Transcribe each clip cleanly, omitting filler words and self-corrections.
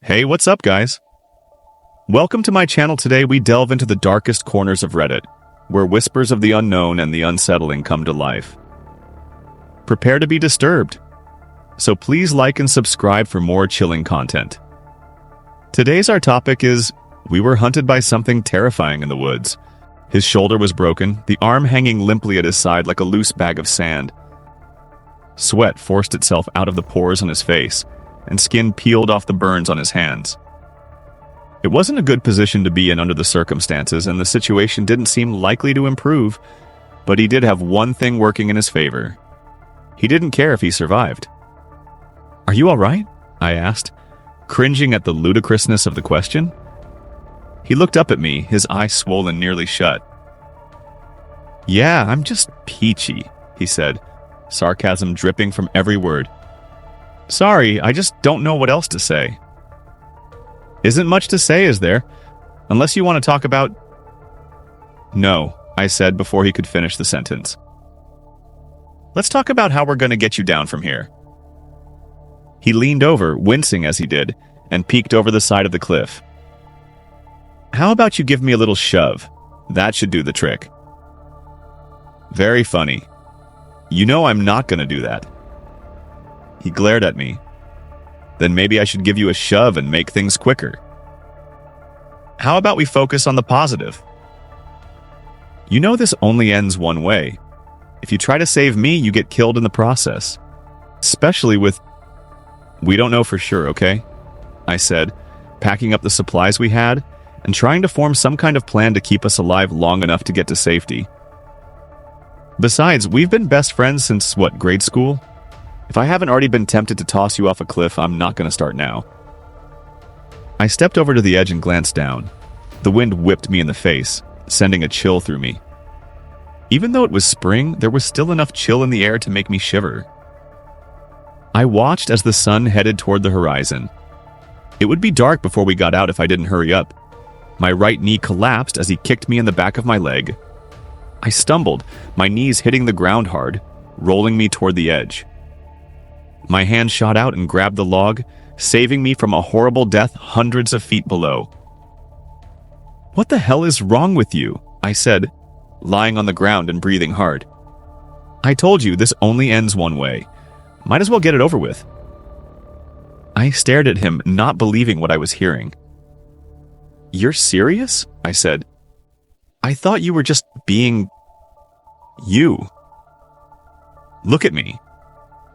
Hey, what's up, guys? Welcome to my channel. Today we delve into the darkest corners of Reddit, where whispers of the unknown and the unsettling come to life. Prepare to be disturbed. So please like and subscribe for more chilling content. Today's our topic is, we were hunted by something terrifying in the woods. His shoulder was broken, the arm hanging limply at his side like a loose bag of sand. Sweat forced itself out of the pores on his face, and skin peeled off the burns on his hands. It wasn't a good position to be in under the circumstances, and the situation didn't seem likely to improve, but he did have one thing working in his favor. He didn't care if he survived. "Are you all right?" I asked, cringing at the ludicrousness of the question. He looked up at me, his eyes swollen nearly shut. "Yeah, I'm just peachy," he said, sarcasm dripping from every word. "Sorry, I just don't know what else to say." "Isn't much to say, is there? Unless you want to talk about—" "No," I said before he could finish the sentence. "Let's talk about how we're going to get you down from here." He leaned over, wincing as he did, and peeked over the side of the cliff. "How about you give me a little shove? That should do the trick." "Very funny. You know I'm not going to do that." He glared at me. "Then maybe I should give you a shove and make things quicker." "How about we focus on the positive?" "You know this only ends one way. If you try to save me, you get killed in the process. Especially with—" "We don't know for sure, okay?" I said, packing up the supplies we had and trying to form some kind of plan to keep us alive long enough to get to safety. Besides, we've been best friends since, grade school? If I haven't already been tempted to toss you off a cliff, I'm not going to start now. I stepped over to the edge and glanced down. The wind whipped me in the face, sending a chill through me. Even though it was spring, there was still enough chill in the air to make me shiver. I watched as the sun headed toward the horizon. It would be dark before we got out if I didn't hurry up. My right knee collapsed as he kicked me in the back of my leg. I stumbled, my knees hitting the ground hard, rolling me toward the edge. My hand shot out and grabbed the log, saving me from a horrible death hundreds of feet below. "What the hell is wrong with you?" I said, lying on the ground and breathing hard. "I told you this only ends one way. Might as well get it over with." I stared at him, not believing what I was hearing. "You're serious?" I said. "I thought you were just being... you." "Look at me.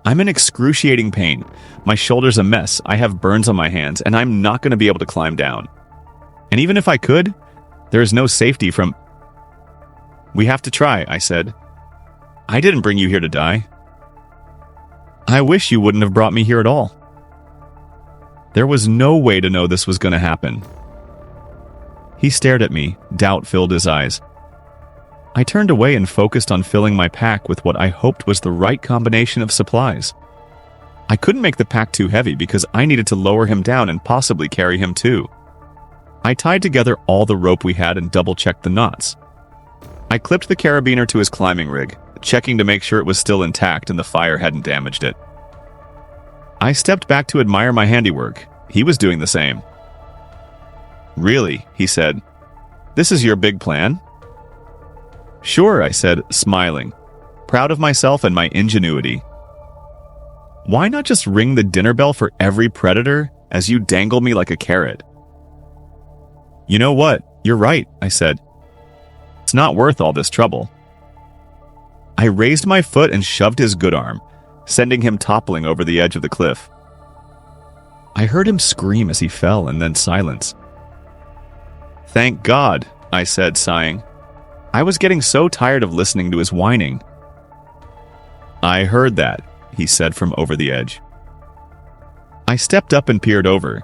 I'm in excruciating pain. My shoulder's a mess, I have burns on my hands, and I'm not going to be able to climb down. And even if I could, there is no safety from—" "We have to try," I said. "I didn't bring you here to die." "I wish you wouldn't have brought me here at all." There was no way to know this was going to happen. He stared at me, doubt filled his eyes. I turned away and focused on filling my pack with what I hoped was the right combination of supplies. I couldn't make the pack too heavy because I needed to lower him down and possibly carry him too. I tied together all the rope we had and double-checked the knots. I clipped the carabiner to his climbing rig, checking to make sure it was still intact and the fire hadn't damaged it. I stepped back to admire my handiwork. He was doing the same. "Really?" he said. "This is your big plan?" "Sure," I said, smiling, proud of myself and my ingenuity. "Why not just ring the dinner bell for every predator as you dangle me like a carrot?" "You know what? You're right," I said. "It's not worth all this trouble." I raised my foot and shoved his good arm, sending him toppling over the edge of the cliff. I heard him scream as he fell and then silence. "Thank God," I said, sighing. I was getting so tired of listening to his whining. "I heard that," he said from over the edge. I stepped up and peered over.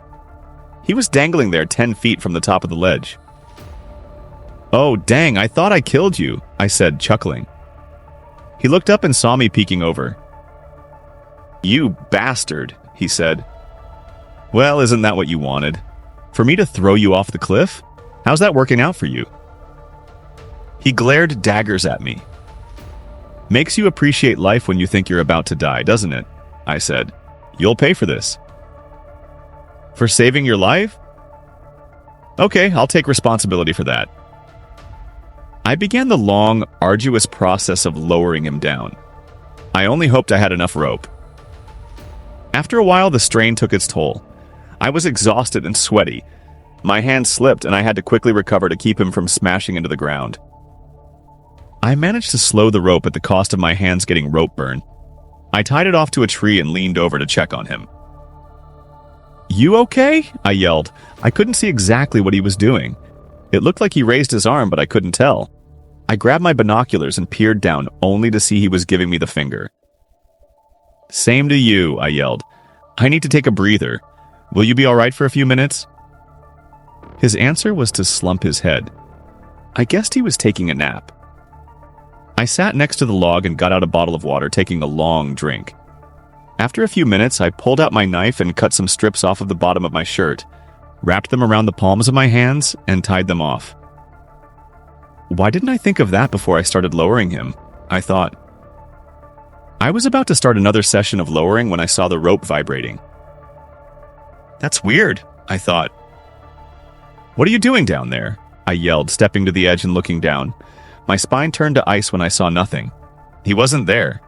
He was dangling there 10 feet from the top of the ledge. "Oh, dang, I thought I killed you," I said, chuckling. He looked up and saw me peeking over. "You bastard," he said. "Well, isn't that what you wanted? For me to throw you off the cliff? How's that working out for you?" He glared daggers at me. "Makes you appreciate life when you think you're about to die, doesn't it?" I said. "You'll pay for this." For saving your life? Okay, I'll take responsibility for that. I began the long, arduous process of lowering him down. I only hoped I had enough rope. After a while, the strain took its toll. I was exhausted and sweaty. My hand slipped, and I had to quickly recover to keep him from smashing into the ground. I managed to slow the rope at the cost of my hands getting rope burn. I tied it off to a tree and leaned over to check on him. "You okay?" I yelled. I couldn't see exactly what he was doing. It looked like he raised his arm, but I couldn't tell. I grabbed my binoculars and peered down, only to see he was giving me the finger. "Same to you," I yelled. "I need to take a breather. Will you be all right for a few minutes?" His answer was to slump his head. I guessed he was taking a nap. I sat next to the log and got out a bottle of water, taking a long drink. After a few minutes, I pulled out my knife and cut some strips off of the bottom of my shirt, wrapped them around the palms of my hands, and tied them off. Why didn't I think of that before I started lowering him? I thought. I was about to start another session of lowering when I saw the rope vibrating. That's weird, I thought. What are you doing down there? I yelled, stepping to the edge and looking down. My spine turned to ice when I saw nothing. He wasn't there.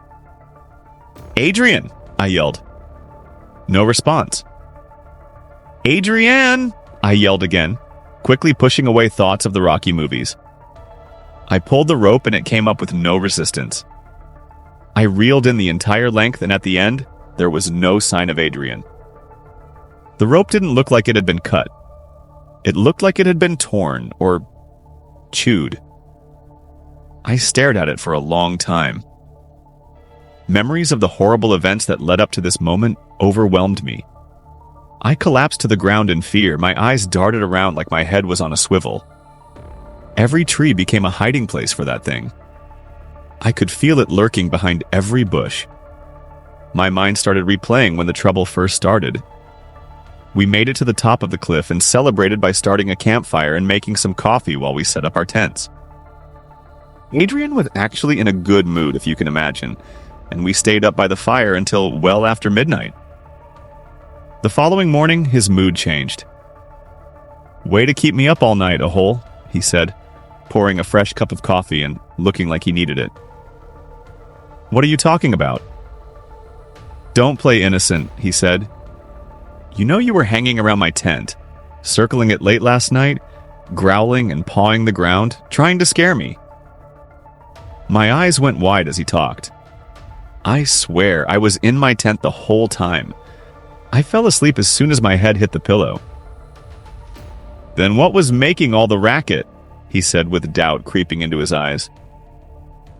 Adrian, I yelled. No response. Adrian, I yelled again, quickly pushing away thoughts of the Rocky movies. I pulled the rope and it came up with no resistance. I reeled in the entire length, and at the end, there was no sign of Adrian. The rope didn't look like it had been cut. It looked like it had been torn or chewed. I stared at it for a long time. Memories of the horrible events that led up to this moment overwhelmed me. I collapsed to the ground in fear. My eyes darted around like my head was on a swivel. Every tree became a hiding place for that thing. I could feel it lurking behind every bush. My mind started replaying when the trouble first started. We made it to the top of the cliff and celebrated by starting a campfire and making some coffee while we set up our tents. Adrian was actually in a good mood, if you can imagine, and we stayed up by the fire until well after midnight. The following morning, his mood changed. "Way to keep me up all night, Ahol," he said, pouring a fresh cup of coffee and looking like he needed it. "What are you talking about?" "Don't play innocent," he said. "You know you were hanging around my tent, circling it late last night, growling and pawing the ground, trying to scare me." My eyes went wide as he talked. I swear, I was in my tent the whole time. I fell asleep as soon as my head hit the pillow. "Then what was making all the racket?" he said with doubt creeping into his eyes.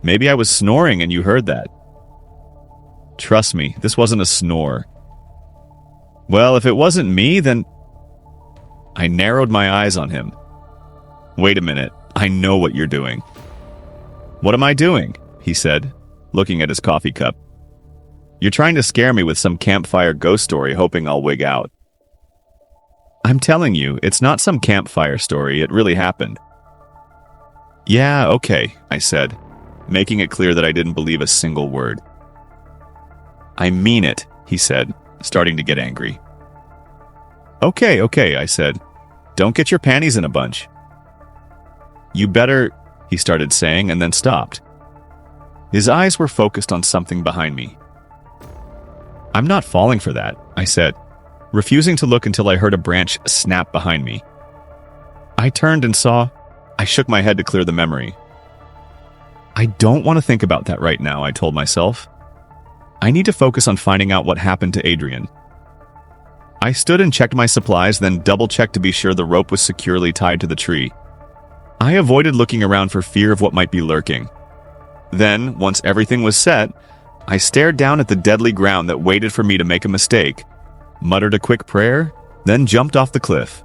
"Maybe I was snoring and you heard that." "Trust me, this wasn't a snore." "Well, if it wasn't me, then..." I narrowed my eyes on him. "Wait a minute, I know what you're doing." "What am I doing?" he said, looking at his coffee cup. "You're trying to scare me with some campfire ghost story, hoping I'll wig out." "I'm telling you, it's not some campfire story, it really happened." "Yeah, okay," I said, making it clear that I didn't believe a single word. "I mean it," he said, starting to get angry. Okay, I said. "Don't get your panties in a bunch." "You better," he started saying and then stopped. His eyes were focused on something behind me. "I'm not falling for that," I said, refusing to look until I heard a branch snap behind me. I turned and saw. I shook my head to clear the memory. "I don't want to think about that right now," I told myself. "I need to focus on finding out what happened to Adrian." I stood and checked my supplies, then double-checked to be sure the rope was securely tied to the tree. I avoided looking around for fear of what might be lurking. Then, once everything was set, I stared down at the deadly ground that waited for me to make a mistake, muttered a quick prayer, then jumped off the cliff.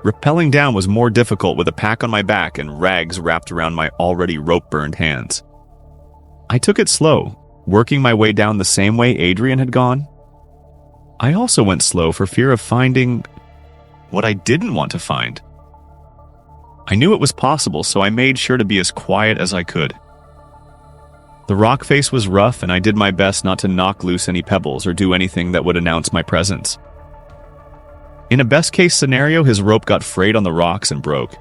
Rappelling down was more difficult with a pack on my back and rags wrapped around my already rope-burned hands. I took it slow, working my way down the same way Adrian had gone. I also went slow for fear of finding what I didn't want to find. I knew it was possible, so I made sure to be as quiet as I could. The rock face was rough, and I did my best not to knock loose any pebbles or do anything that would announce my presence. In a best-case scenario, his rope got frayed on the rocks and broke.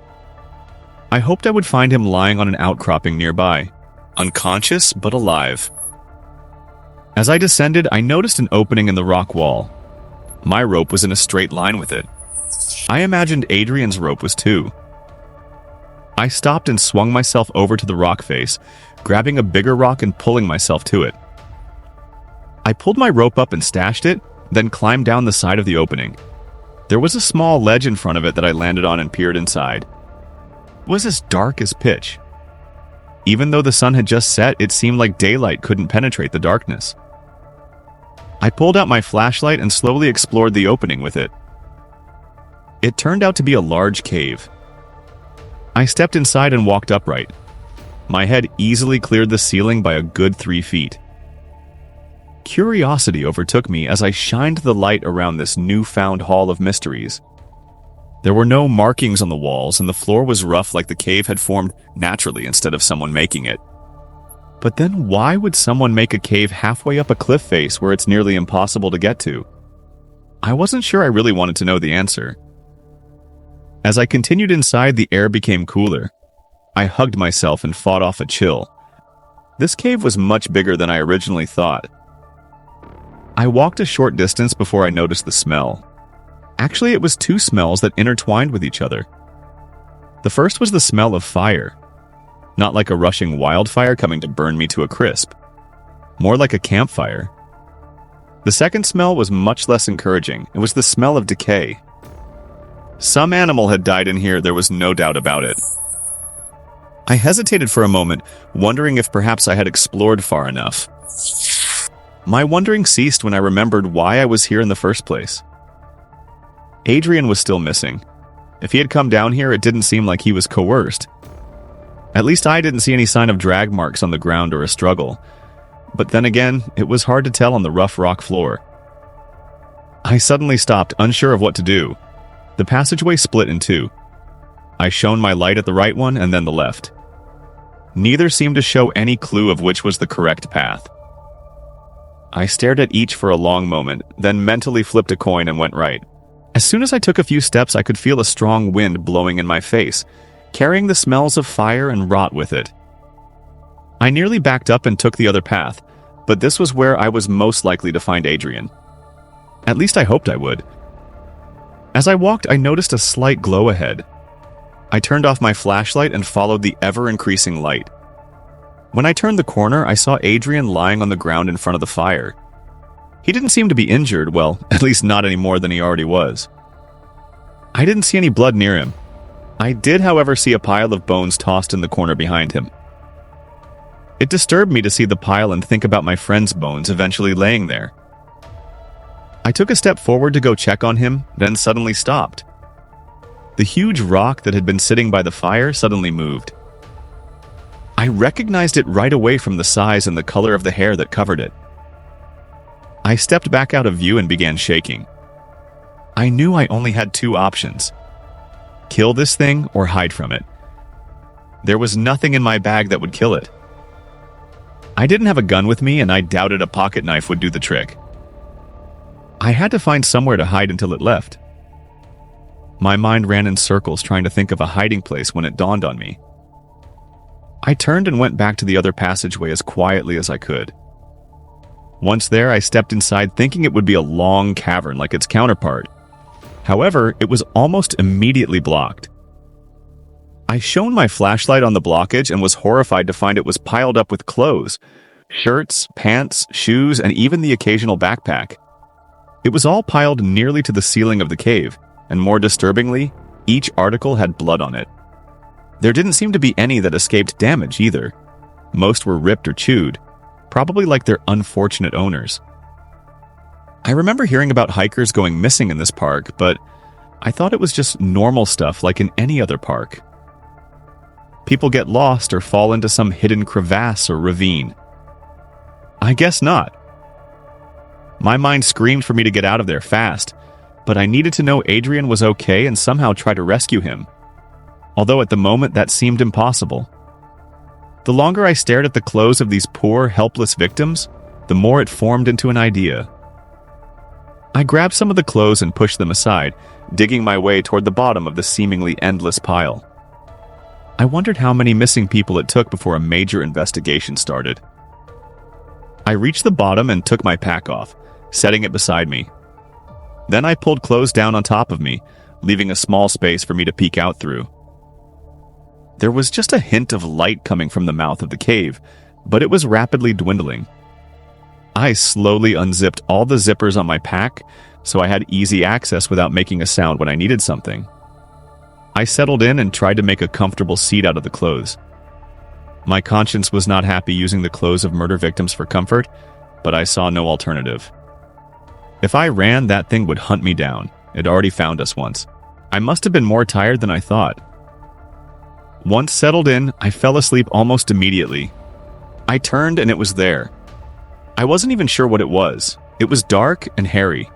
I hoped I would find him lying on an outcropping nearby, unconscious but alive. As I descended, I noticed an opening in the rock wall. My rope was in a straight line with it. I imagined Adrian's rope was too. I stopped and swung myself over to the rock face, grabbing a bigger rock and pulling myself to it. I pulled my rope up and stashed it, then climbed down the side of the opening. There was a small ledge in front of it that I landed on and peered inside. It was as dark as pitch. Even though the sun had just set, it seemed like daylight couldn't penetrate the darkness. I pulled out my flashlight and slowly explored the opening with it. It turned out to be a large cave. I stepped inside and walked upright. My head easily cleared the ceiling by a good 3 feet. Curiosity overtook me as I shined the light around this newfound hall of mysteries. There were no markings on the walls, and the floor was rough like the cave had formed naturally instead of someone making it. But then why would someone make a cave halfway up a cliff face where it's nearly impossible to get to? I wasn't sure I really wanted to know the answer. As I continued inside, the air became cooler. I hugged myself and fought off a chill. This cave was much bigger than I originally thought. I walked a short distance before I noticed the smell. Actually, it was 2 smells that intertwined with each other. The first was the smell of fire. Not like a rushing wildfire coming to burn me to a crisp. More like a campfire. The second smell was much less encouraging. It was the smell of decay. Some animal had died in here, there was no doubt about it. I hesitated for a moment, wondering if perhaps I had explored far enough. My wondering ceased when I remembered why I was here in the first place. Adrian was still missing. If he had come down here, it didn't seem like he was coerced. At least I didn't see any sign of drag marks on the ground or a struggle. But then again, it was hard to tell on the rough rock floor. I suddenly stopped, unsure of what to do. The passageway split in 2. I shone my light at the right one and then the left. Neither seemed to show any clue of which was the correct path. I stared at each for a long moment, then mentally flipped a coin and went right. As soon as I took a few steps, I could feel a strong wind blowing in my face, carrying the smells of fire and rot with it. I nearly backed up and took the other path, but this was where I was most likely to find Adrian. At least I hoped I would. As I walked, I noticed a slight glow ahead. I turned off my flashlight and followed the ever-increasing light. When I turned the corner, I saw Adrian lying on the ground in front of the fire. He didn't seem to be injured, well, at least not any more than he already was. I didn't see any blood near him. I did, however, see a pile of bones tossed in the corner behind him. It disturbed me to see the pile and think about my friend's bones eventually laying there. I took a step forward to go check on him, then suddenly stopped. The huge rock that had been sitting by the fire suddenly moved. I recognized it right away from the size and the color of the hair that covered it. I stepped back out of view and began shaking. I knew I only had 2 options. Kill this thing or hide from it. There was nothing in my bag that would kill it. I didn't have a gun with me, and I doubted a pocket knife would do the trick. I had to find somewhere to hide until it left. My mind ran in circles trying to think of a hiding place when it dawned on me. I turned and went back to the other passageway as quietly as I could. Once there, I stepped inside thinking it would be a long cavern like its counterpart. However, it was almost immediately blocked. I shone my flashlight on the blockage and was horrified to find it was piled up with clothes, shirts, pants, shoes, and even the occasional backpack. It was all piled nearly to the ceiling of the cave, and more disturbingly, each article had blood on it. There didn't seem to be any that escaped damage either. Most were ripped or chewed, probably like their unfortunate owners. I remember hearing about hikers going missing in this park, but I thought it was just normal stuff like in any other park. People get lost or fall into some hidden crevasse or ravine. I guess not. My mind screamed for me to get out of there fast, but I needed to know Adrian was okay and somehow try to rescue him. Although at the moment that seemed impossible. The longer I stared at the clothes of these poor, helpless victims, the more it formed into an idea. I grabbed some of the clothes and pushed them aside, digging my way toward the bottom of the seemingly endless pile. I wondered how many missing people it took before a major investigation started. I reached the bottom and took my pack off, setting it beside me. Then I pulled clothes down on top of me, leaving a small space for me to peek out through. There was just a hint of light coming from the mouth of the cave, but it was rapidly dwindling. I slowly unzipped all the zippers on my pack, so I had easy access without making a sound when I needed something. I settled in and tried to make a comfortable seat out of the clothes. My conscience was not happy using the clothes of murder victims for comfort, but I saw no alternative. If I ran, that thing would hunt me down. It already found us once. I must have been more tired than I thought. Once settled in, I fell asleep almost immediately. I turned and it was there. I wasn't even sure what it was. It was dark and hairy.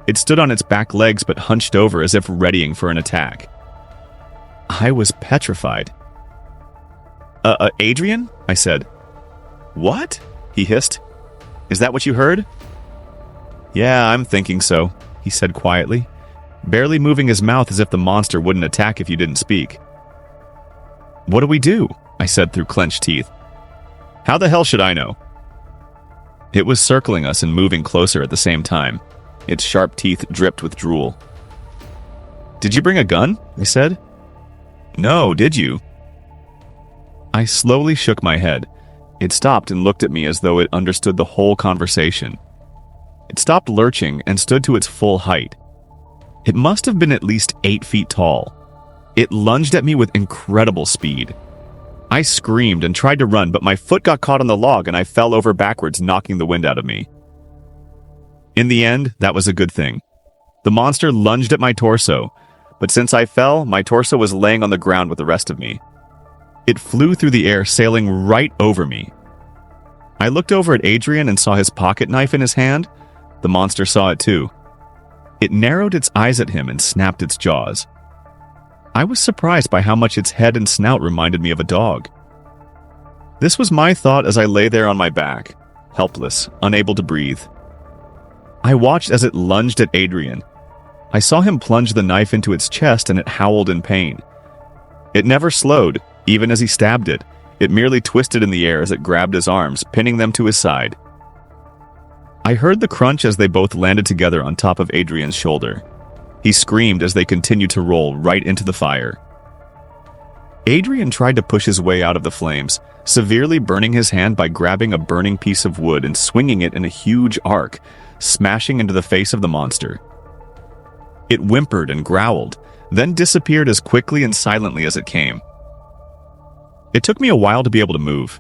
It stood on its back legs but hunched over as if readying for an attack. I was petrified. Adrian? I said. What? He hissed. Is that what you heard? Yeah, I'm thinking so, he said quietly, barely moving his mouth as if the monster wouldn't attack if you didn't speak. What do we do? I said through clenched teeth. How the hell should I know? It was circling us and moving closer at the same time. Its sharp teeth dripped with drool. Did you bring a gun? I said. No, did you? I slowly shook my head. It stopped and looked at me as though it understood the whole conversation. It stopped lurching and stood to its full height. It must have been at least 8 feet tall. It lunged at me with incredible speed. I screamed and tried to run, but my foot got caught on the log and I fell over backwards, knocking the wind out of me. In the end, that was a good thing. The monster lunged at my torso, but since I fell, my torso was laying on the ground with the rest of me. It flew through the air, sailing right over me. I looked over at Adrian and saw his pocket knife in his hand. The monster saw it too. It narrowed its eyes at him and snapped its jaws. I was surprised by how much its head and snout reminded me of a dog. This was my thought as I lay there on my back, helpless, unable to breathe. I watched as it lunged at Adrian. I saw him plunge the knife into its chest and it howled in pain. It never slowed, even as he stabbed it. It merely twisted in the air as it grabbed his arms, pinning them to his side. I heard the crunch as they both landed together on top of Adrian's shoulder. He screamed as they continued to roll right into the fire. Adrian tried to push his way out of the flames, severely burning his hand by grabbing a burning piece of wood and swinging it in a huge arc, smashing into the face of the monster. It whimpered and growled, then disappeared as quickly and silently as it came. It took me a while to be able to move.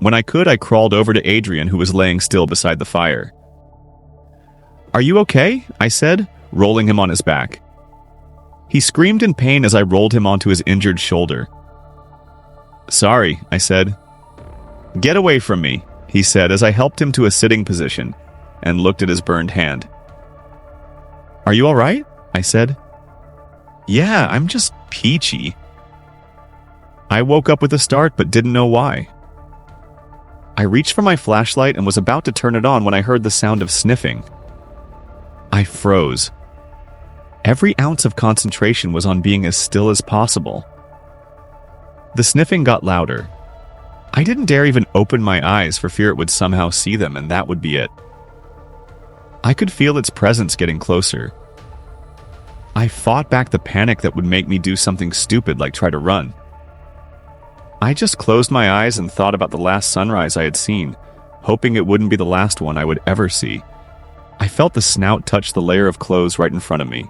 When I could, I crawled over to Adrian, who was laying still beside the fire. "Are you okay?" I said, rolling him on his back. He screamed in pain as I rolled him onto his injured shoulder. "Sorry," I said. "Get away from me," he said as I helped him to a sitting position and looked at his burned hand. "Are you all right?" I said. "Yeah, I'm just peachy." I woke up with a start but didn't know why. I reached for my flashlight and was about to turn it on when I heard the sound of sniffing. I froze. Every ounce of concentration was on being as still as possible. The sniffing got louder. I didn't dare even open my eyes for fear it would somehow see them, and that would be it. I could feel its presence getting closer. I fought back the panic that would make me do something stupid like try to run. I just closed my eyes and thought about the last sunrise I had seen, hoping it wouldn't be the last one I would ever see. I felt the snout touch the layer of clothes right in front of me.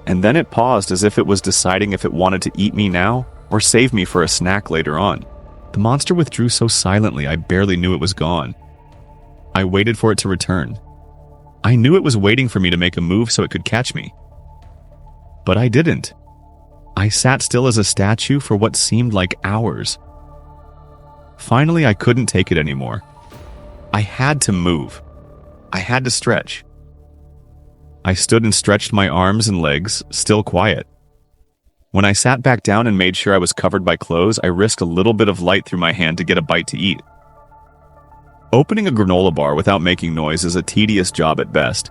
And then it paused as if it was deciding if it wanted to eat me now or save me for a snack later on. The monster withdrew so silently I barely knew it was gone. I waited for it to return. I knew it was waiting for me to make a move so it could catch me. But I didn't. I sat still as a statue for what seemed like hours. Finally, I couldn't take it anymore. I had to move. I had to stretch. I stood and stretched my arms and legs, still quiet. When I sat back down and made sure I was covered by clothes, I risked a little bit of light through my hand to get a bite to eat. Opening a granola bar without making noise is a tedious job at best.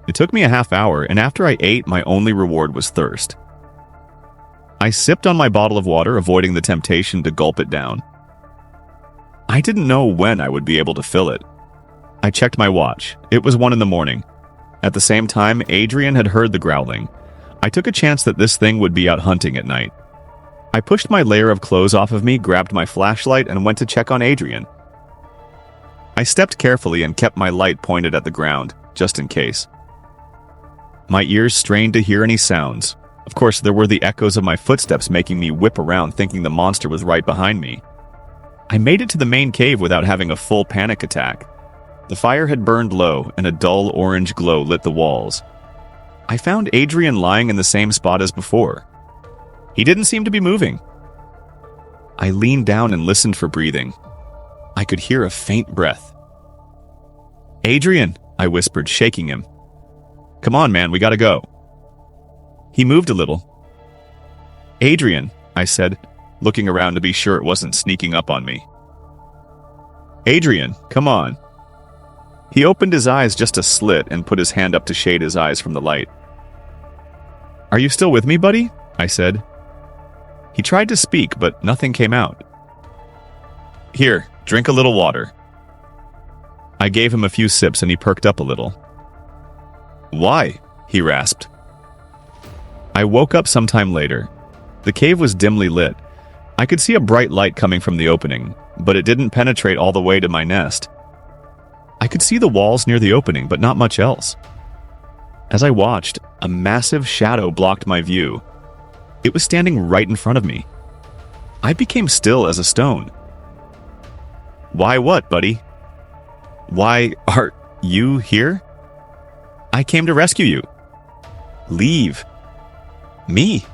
It took me a half hour, and after I ate, my only reward was thirst. I sipped on my bottle of water, avoiding the temptation to gulp it down. I didn't know when I would be able to fill it. I checked my watch. It was 1 in the morning. At the same time, Adrian had heard the growling. I took a chance that this thing would be out hunting at night. I pushed my layer of clothes off of me, grabbed my flashlight, and went to check on Adrian. I stepped carefully and kept my light pointed at the ground, just in case. My ears strained to hear any sounds. Of course, there were the echoes of my footsteps making me whip around, thinking the monster was right behind me. I made it to the main cave without having a full panic attack. The fire had burned low, and a dull orange glow lit the walls. I found Adrian lying in the same spot as before. He didn't seem to be moving. I leaned down and listened for breathing. I could hear a faint breath. "Adrian," I whispered, shaking him. "Come on, man, we gotta go." He moved a little. "Adrian," I said, looking around to be sure it wasn't sneaking up on me. "Adrian, come on." He opened his eyes just a slit and put his hand up to shade his eyes from the light. "Are you still with me, buddy?" I said. He tried to speak, but nothing came out. "Here, drink a little water." I gave him a few sips and he perked up a little. "Why?" he rasped. I woke up sometime later. The cave was dimly lit. I could see a bright light coming from the opening, but it didn't penetrate all the way to my nest. I could see the walls near the opening, but not much else. As I watched, a massive shadow blocked my view. It was standing right in front of me. I became still as a stone. "Why what, buddy? Why are you here?" "I came to rescue you." "Leave." "Me?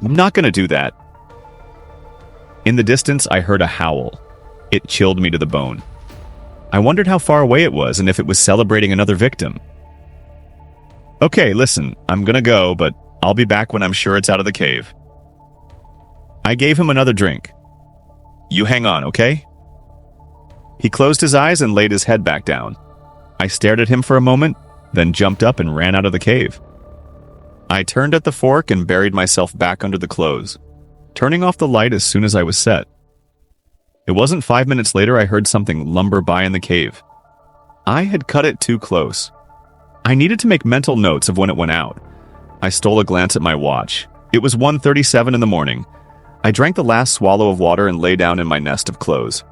I'm not gonna do that." In the distance, I heard a howl. It chilled me to the bone. I wondered how far away it was and if it was celebrating another victim. "Okay, listen, I'm gonna go, but I'll be back when I'm sure it's out of the cave." I gave him another drink. "You hang on, okay?" He closed his eyes and laid his head back down. I stared at him for a moment, then jumped up and ran out of the cave. I turned at the fork and buried myself back under the clothes, turning off the light as soon as I was set. It wasn't 5 minutes later I heard something lumber by in the cave. I had cut it too close. I needed to make mental notes of when it went out. I stole a glance at my watch. It was 1:37 in the morning. I drank the last swallow of water and lay down in my nest of clothes.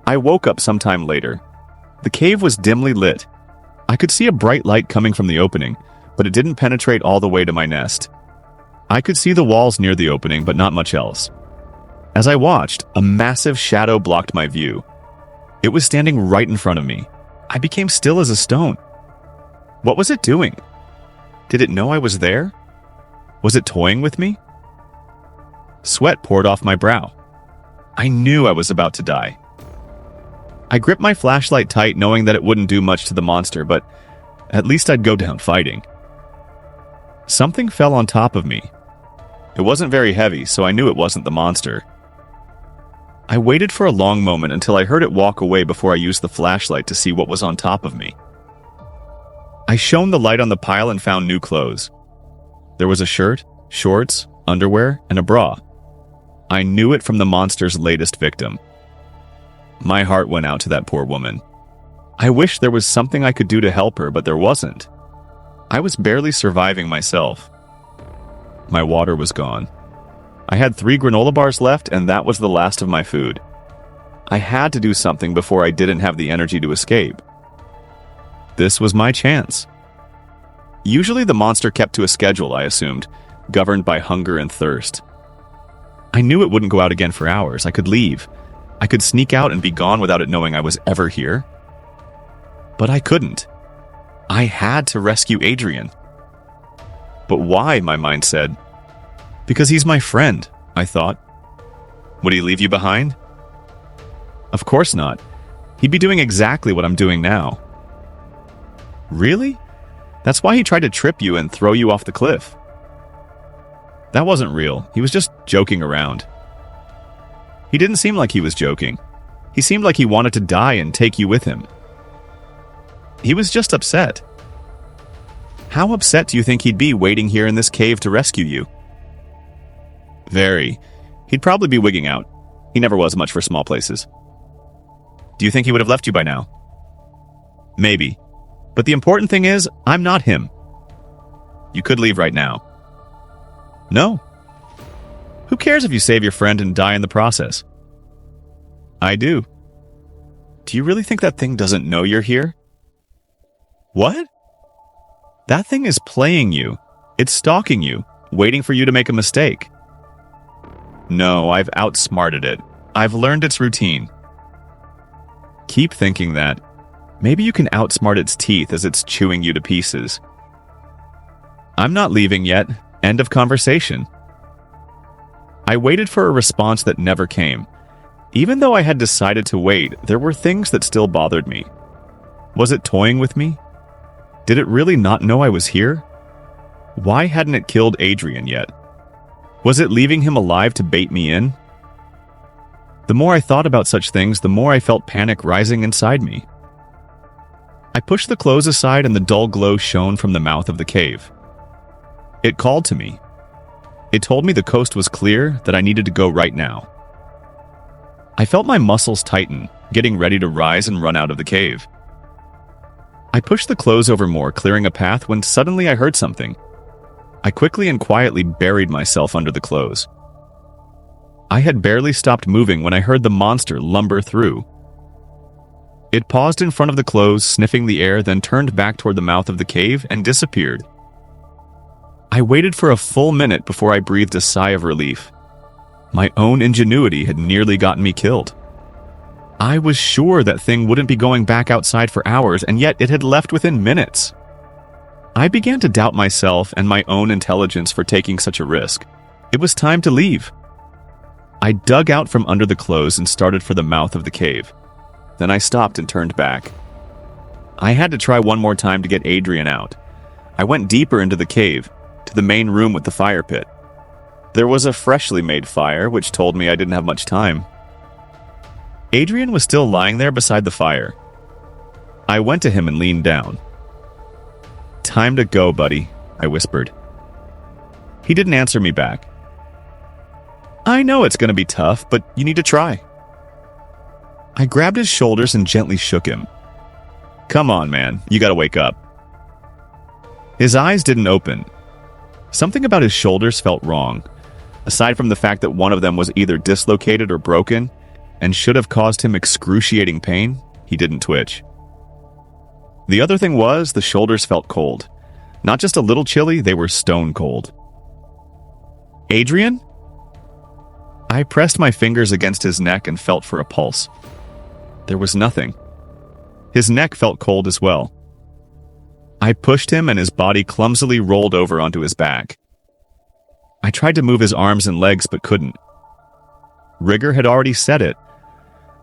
I woke up sometime later. The cave was dimly lit. I could see a bright light coming from the opening, but it didn't penetrate all the way to my nest. I could see the walls near the opening, but not much else. As I watched, a massive shadow blocked my view. It was standing right in front of me. I became still as a stone. What was it doing? Did it know I was there? Was it toying with me? Sweat poured off my brow. I knew I was about to die. I gripped my flashlight tight, knowing that it wouldn't do much to the monster, but at least I'd go down fighting. Something fell on top of me. It wasn't very heavy, so I knew it wasn't the monster. I waited for a long moment until I heard it walk away before I used the flashlight to see what was on top of me. I shone the light on the pile and found new clothes. There was a shirt, shorts, underwear, and a bra. I knew it from the monster's latest victim. My heart went out to that poor woman. I wished there was something I could do to help her, but there wasn't. I was barely surviving myself. My water was gone. I had 3 granola bars left, and that was the last of my food. I had to do something before I didn't have the energy to escape. This was my chance. Usually the monster kept to a schedule, I assumed, governed by hunger and thirst. I knew it wouldn't go out again for hours. I could leave. I could sneak out and be gone without it knowing I was ever here. But I couldn't. I had to rescue Adrian. But why, my mind said. Because he's my friend, I thought. Would he leave you behind? Of course not. He'd be doing exactly what I'm doing now. Really? That's why he tried to trip you and throw you off the cliff. That wasn't real. He was just joking around. He didn't seem like he was joking. He seemed like he wanted to die and take you with him. He was just upset. How upset do you think he'd be waiting here in this cave to rescue you? Very. He'd probably be wigging out. He never was much for small places. Do you think he would have left you by now? Maybe. But the important thing is, I'm not him. You could leave right now. No. Who cares if you save your friend and die in the process? I do. Do you really think that thing doesn't know you're here? What? That thing is playing you. It's stalking you, waiting for you to make a mistake. No, I've outsmarted it. I've learned its routine. Keep thinking that. Maybe you can outsmart its teeth as it's chewing you to pieces. I'm not leaving yet. End of conversation. I waited for a response that never came. Even though I had decided to wait, there were things that still bothered me. Was it toying with me? Did it really not know I was here? Why hadn't it killed Adrian yet? Was it leaving him alive to bait me in? The more I thought about such things, the more I felt panic rising inside me. I pushed the clothes aside and the dull glow shone from the mouth of the cave. It called to me. It told me the coast was clear, that I needed to go right now. I felt my muscles tighten, getting ready to rise and run out of the cave. I pushed the clothes over more, clearing a path, when suddenly I heard something. I quickly and quietly buried myself under the clothes. I had barely stopped moving when I heard the monster lumber through. It paused in front of the clothes, sniffing the air, then turned back toward the mouth of the cave and disappeared. I waited for a full minute before I breathed a sigh of relief. My own ingenuity had nearly gotten me killed. I was sure that thing wouldn't be going back outside for hours, and yet it had left within minutes. I began to doubt myself and my own intelligence for taking such a risk. It was time to leave. I dug out from under the clothes and started for the mouth of the cave. Then I stopped and turned back. I had to try one more time to get Adrian out. I went deeper into the cave, to the main room with the fire pit. There was a freshly made fire, which told me I didn't have much time. Adrian was still lying there beside the fire. I went to him and leaned down. "Time to go, buddy," I whispered. He didn't answer me back. "I know it's going to be tough, but you need to try." I grabbed his shoulders and gently shook him. "Come on, man, you gotta wake up." His eyes didn't open. Something about his shoulders felt wrong. Aside from the fact that one of them was either dislocated or broken, and should have caused him excruciating pain, he didn't twitch. The other thing was, the shoulders felt cold. Not just a little chilly, they were stone cold. "Adrian?" I pressed my fingers against his neck and felt for a pulse. There was nothing. His neck felt cold as well. I pushed him and his body clumsily rolled over onto his back. I tried to move his arms and legs but couldn't. Rigor had already said it.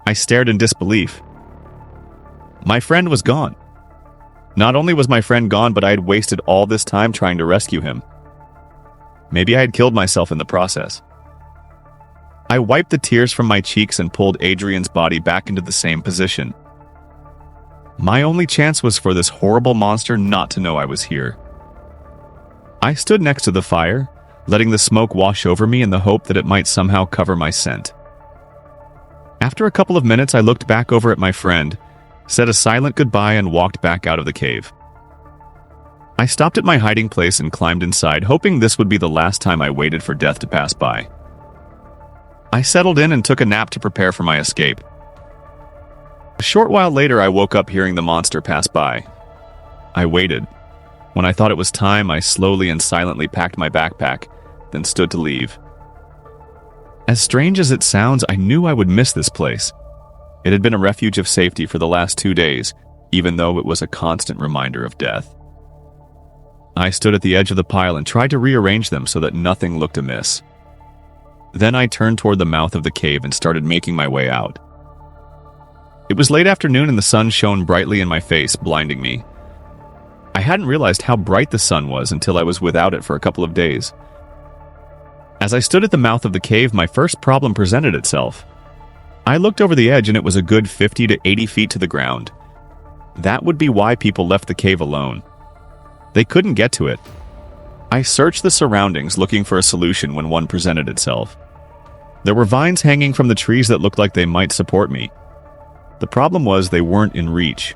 I stared in disbelief. My friend was gone. Not only was my friend gone, but I had wasted all this time trying to rescue him. Maybe I had killed myself in the process. I wiped the tears from my cheeks and pulled Adrian's body back into the same position. My only chance was for this horrible monster not to know I was here. I stood next to the fire, letting the smoke wash over me in the hope that it might somehow cover my scent. After a couple of minutes, I looked back over at my friend, said a silent goodbye, and walked back out of the cave. I stopped at my hiding place and climbed inside, hoping this would be the last time I waited for death to pass by. I settled in and took a nap to prepare for my escape. A short while later, I woke up hearing the monster pass by. I waited. When I thought it was time, I slowly and silently packed my backpack, then stood to leave. As strange as it sounds, I knew I would miss this place. It had been a refuge of safety for the last 2 days, even though it was a constant reminder of death. I stood at the edge of the pile and tried to rearrange them so that nothing looked amiss. Then I turned toward the mouth of the cave and started making my way out. It was late afternoon and the sun shone brightly in my face, blinding me. I hadn't realized how bright the sun was until I was without it for a couple of days. As I stood at the mouth of the cave, my first problem presented itself. I looked over the edge and it was a good 50 to 80 feet to the ground. That would be why people left the cave alone. They couldn't get to it. I searched the surroundings looking for a solution when one presented itself. There were vines hanging from the trees that looked like they might support me. The problem was they weren't in reach.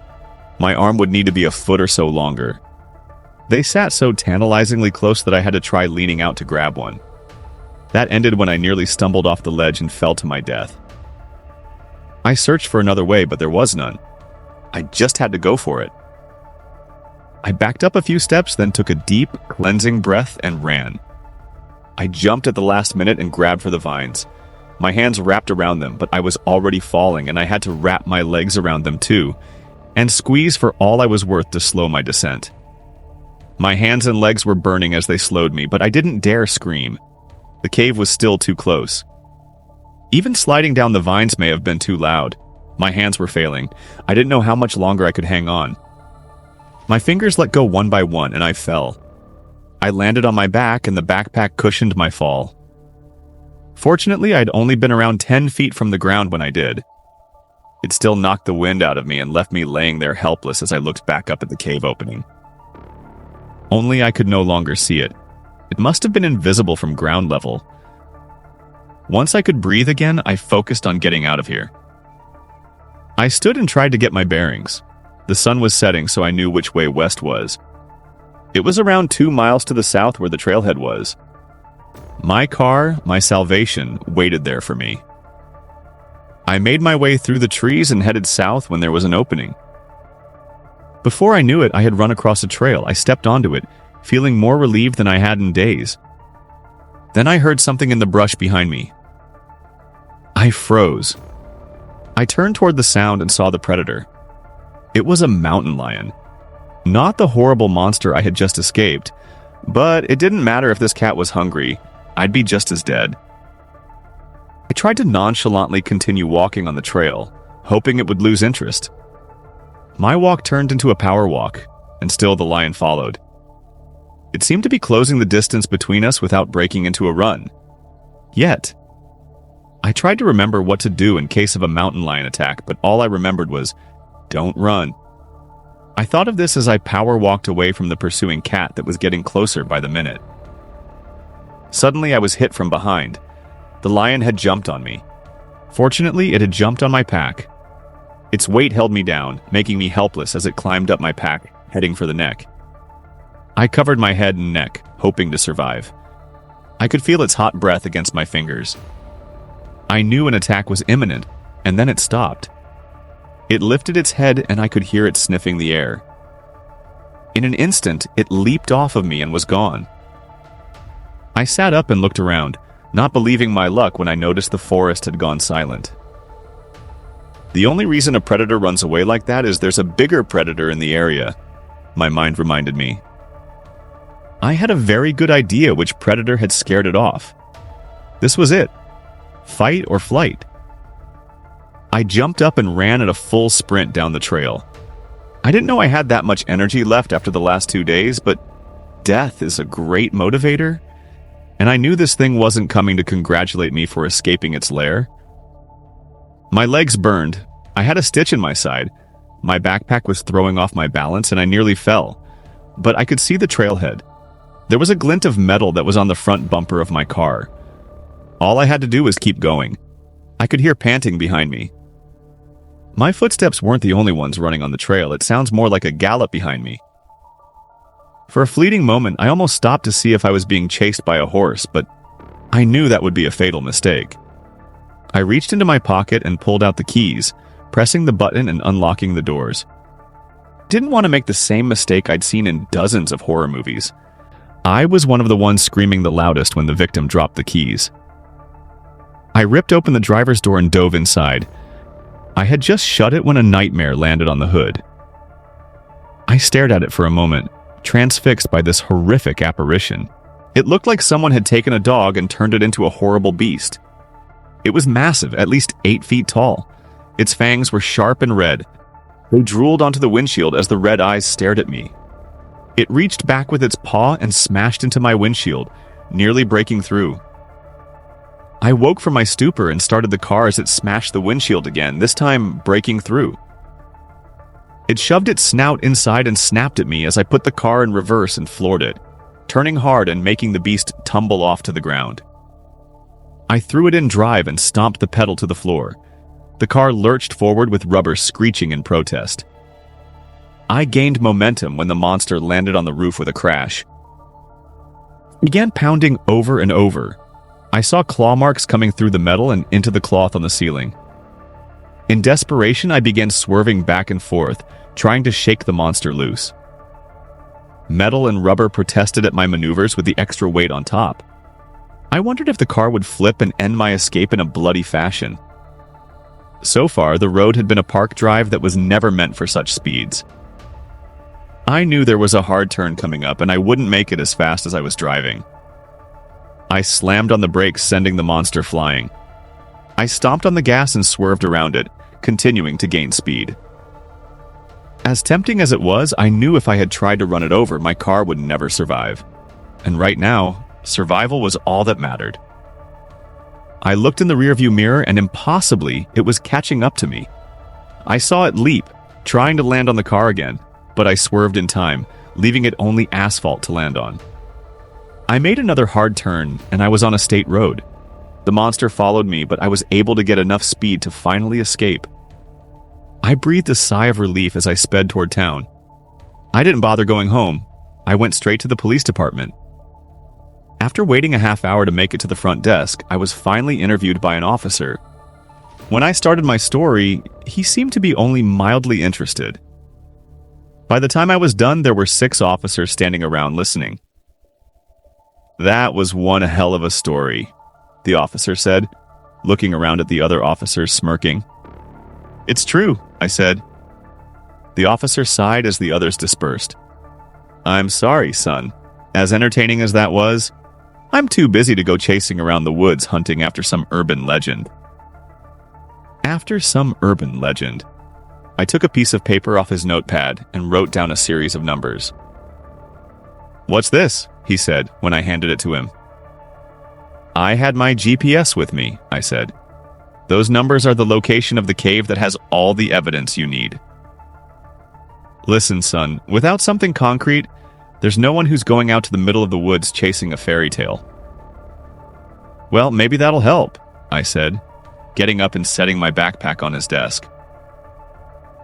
My arm would need to be a foot or so longer. They sat so tantalizingly close that I had to try leaning out to grab one. That ended when I nearly stumbled off the ledge and fell to my death. I searched for another way, but there was none. I just had to go for it. I backed up a few steps, then took a deep, cleansing breath and ran. I jumped at the last minute and grabbed for the vines. My hands wrapped around them, but I was already falling, and I had to wrap my legs around them too, and squeeze for all I was worth to slow my descent. My hands and legs were burning as they slowed me, but I didn't dare scream. The cave was still too close. Even sliding down the vines may have been too loud. My hands were failing. I didn't know how much longer I could hang on. My fingers let go one by one, and I fell. I landed on my back, and the backpack cushioned my fall. Fortunately, I'd only been around 10 feet from the ground when I did. It still knocked the wind out of me and left me laying there helpless as I looked back up at the cave opening. Only I could no longer see it. It must have been invisible from ground level. Once I could breathe again, I focused on getting out of here. I stood and tried to get my bearings. The sun was setting, so I knew which way west was. It was around 2 miles to the south where the trailhead was. My car, my salvation, waited there for me. I made my way through the trees and headed south when there was an opening. Before I knew it, I had run across a trail. I stepped onto it, feeling more relieved than I had in days. Then I heard something in the brush behind me. I froze. I turned toward the sound and saw the predator. It was a mountain lion. Not the horrible monster I had just escaped, but it didn't matter if this cat was hungry. I'd be just as dead. I tried to nonchalantly continue walking on the trail, hoping it would lose interest. My walk turned into a power walk, and still the lion followed. It seemed to be closing the distance between us without breaking into a run. Yet, I tried to remember what to do in case of a mountain lion attack, but all I remembered was, don't run. I thought of this as I power walked away from the pursuing cat that was getting closer by the minute. Suddenly, I was hit from behind. The lion had jumped on me. Fortunately, it had jumped on my pack. Its weight held me down, making me helpless as it climbed up my pack, heading for the neck. I covered my head and neck, hoping to survive. I could feel its hot breath against my fingers. I knew an attack was imminent, and then it stopped. It lifted its head, and I could hear it sniffing the air. In an instant, it leaped off of me and was gone. I sat up and looked around, not believing my luck when I noticed the forest had gone silent. The only reason a predator runs away like that is there's a bigger predator in the area, my mind reminded me. I had a very good idea which predator had scared it off. This was it. Fight or flight. I jumped up and ran at a full sprint down the trail. I didn't know I had that much energy left after the last 2 days, but death is a great motivator, and I knew this thing wasn't coming to congratulate me for escaping its lair. My legs burned. I had a stitch in my side. My backpack was throwing off my balance, and I nearly fell. But I could see the trailhead. There was a glint of metal that was on the front bumper of my car. All I had to do was keep going. I could hear panting behind me. My footsteps weren't the only ones running on the trail. It sounds more like a gallop behind me. For a fleeting moment, I almost stopped to see if I was being chased by a horse, but I knew that would be a fatal mistake. I reached into my pocket and pulled out the keys, pressing the button and unlocking the doors. Didn't want to make the same mistake I'd seen in dozens of horror movies. I was one of the ones screaming the loudest when the victim dropped the keys. I ripped open the driver's door and dove inside. I had just shut it when a nightmare landed on the hood. I stared at it for a moment, transfixed by this horrific apparition. It looked like someone had taken a dog and turned it into a horrible beast. It was massive, at least 8 feet tall. Its fangs were sharp and red. They drooled onto the windshield as the red eyes stared at me. It reached back with its paw and smashed into my windshield, nearly breaking through. I woke from my stupor and started the car as it smashed the windshield again, this time breaking through. It shoved its snout inside and snapped at me as I put the car in reverse and floored it, turning hard and making the beast tumble off to the ground. I threw it in drive and stomped the pedal to the floor. The car lurched forward with rubber screeching in protest. I gained momentum when the monster landed on the roof with a crash. It began pounding over and over. I saw claw marks coming through the metal and into the cloth on the ceiling. In desperation, I began swerving back and forth, trying to shake the monster loose. Metal and rubber protested at my maneuvers with the extra weight on top. I wondered if the car would flip and end my escape in a bloody fashion. So far, the road had been a park drive that was never meant for such speeds. I knew there was a hard turn coming up and I wouldn't make it as fast as I was driving. I slammed on the brakes, sending the monster flying. I stomped on the gas and swerved around it, continuing to gain speed. As tempting as it was, I knew if I had tried to run it over, my car would never survive. And right now, survival was all that mattered. I looked in the rearview mirror and impossibly, it was catching up to me. I saw it leap, trying to land on the car again, but I swerved in time, leaving it only asphalt to land on. I made another hard turn, and I was on a state road. The monster followed me, but I was able to get enough speed to finally escape. I breathed a sigh of relief as I sped toward town. I didn't bother going home. I went straight to the police department. After waiting a half hour to make it to the front desk, I was finally interviewed by an officer. When I started my story, he seemed to be only mildly interested. By the time I was done, there were 6 officers standing around listening. "That was one hell of a story," the officer said, looking around at the other officers smirking. "It's true," I said. The officer sighed as the others dispersed. "I'm sorry, son. As entertaining as that was, I'm too busy to go chasing around the woods hunting after some urban legend." After some urban legend. I took a piece of paper off his notepad and wrote down a series of numbers. "What's this?" he said when I handed it to him. "I had my GPS with me," I said. "Those numbers are the location of the cave that has all the evidence you need." "Listen, son, without something concrete, there's no one who's going out to the middle of the woods chasing a fairy tale." "Well, maybe that'll help," I said, getting up and setting my backpack on his desk.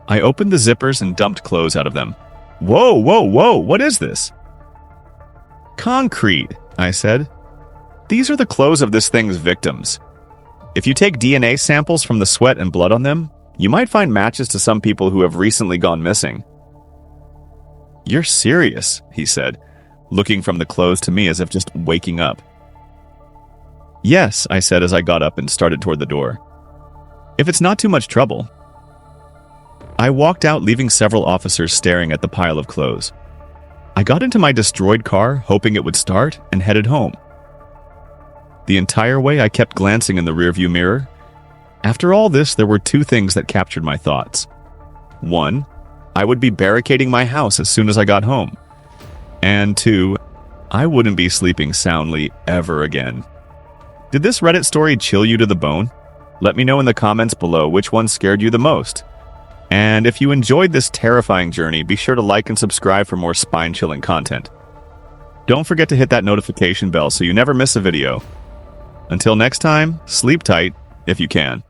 I opened the zippers and dumped clothes out of them. "Whoa, whoa, whoa, what is this?" "Concrete," I said. "These are the clothes of this thing's victims. If you take DNA samples from the sweat and blood on them, you might find matches to some people who have recently gone missing." "You're serious," he said, looking from the clothes to me as if just waking up. "Yes," I said as I got up and started toward the door. "If it's not too much trouble." I walked out, leaving several officers staring at the pile of clothes. I got into my destroyed car, hoping it would start, and headed home. The entire way I kept glancing in the rearview mirror. After all this, there were 2 things that captured my thoughts. 1, I would be barricading my house as soon as I got home. And 2, I wouldn't be sleeping soundly ever again. Did this Reddit story chill you to the bone? Let me know in the comments below which one scared you the most. And if you enjoyed this terrifying journey, be sure to like and subscribe for more spine-chilling content. Don't forget to hit that notification bell so you never miss a video. Until next time, sleep tight if you can.